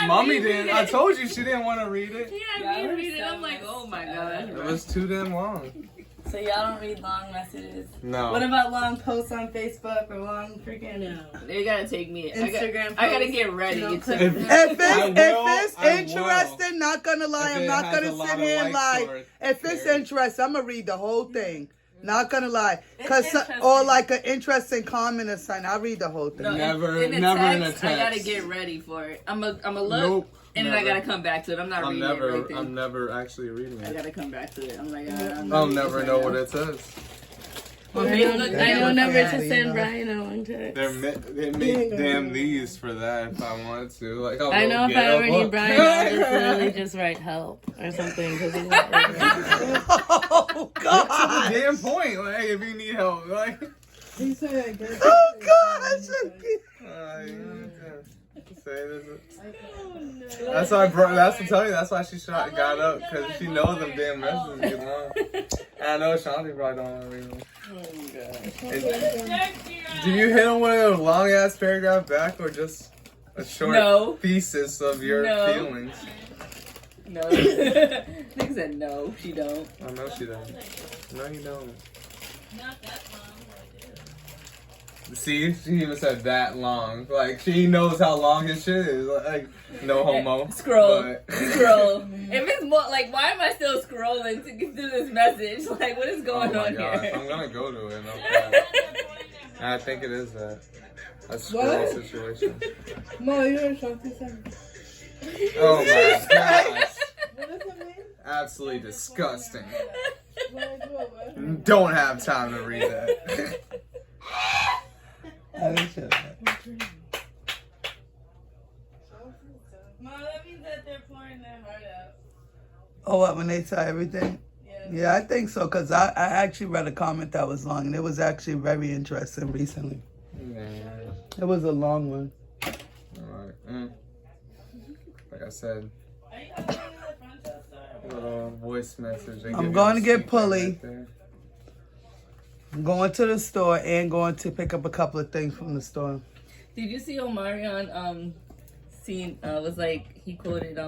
Mommy didn't. I told you she didn't want to read it. Yeah, me read it. I'm like, oh my god. It was too damn long. So y'all don't read long messages? No. What about long posts on Facebook or long freaking They gotta take me. Instagram I gotta posts? get ready. You know, It's a- If it's I will. interesting, not gonna lie, If I'm it not has gonna a lot sit of here and likes lie. or it, If it's cares. interesting, I'm gonna read the whole thing. Not gonna lie, It's interesting. or like an interesting comment or something. I'll read the whole thing. No, Never in a in a text, I text. gotta get ready for it. I'm a look, Nope, and then I never. gotta come back to it. I'm not reading it right then. I'm never actually reading I it. gotta come back to it. I'm like, I'll never know what it says. On Facebook, Yeah, I know yeah, never yeah, to you send know. Brian a one text. They make damn these for that if I wanted to. Like I'll I go know if get I a ever need book. Brian, I'll just literally just write help or something because he's not reading. Oh God! Damn point. Like if you need help, like. Oh gosh! That's why, bro. That's to tell you. That's why she got up because she knows them damn messages get long. And I know Shanti probably don't want to read them. Do you hit them with a long ass paragraph back or just a short No. thesis of your No. feelings? No. Nick said no, she don't. I know she doesn't. No, you don't. See, she even said that long. Like she knows how long his shit is. Like no homo. Scroll. But- Scroll. If it's more like, why am I still scrolling to get through this message? Like, what is Oh going my on gosh, here? I'm gonna go to it. No problem. And I think it is that. A scroll situation. No, you're a Shanti son. Oh my gosh. What does that mean? Absolutely disgusting. What? Don't have time to read that. I didn't say that. Mom, that means that they're pouring their heart out. Oh, what, when they tell everything? Yeah, I think so, because I actually read a comment that was long, and it was actually very interesting recently. It was a long one. Alright. Like I said, Are you going to the front door store? little voice message. They I'm give you going the to get speaker Pulley. right there. I'm going to the store and going to pick up a couple of things from the store. Did you see Omarion was like, he quoted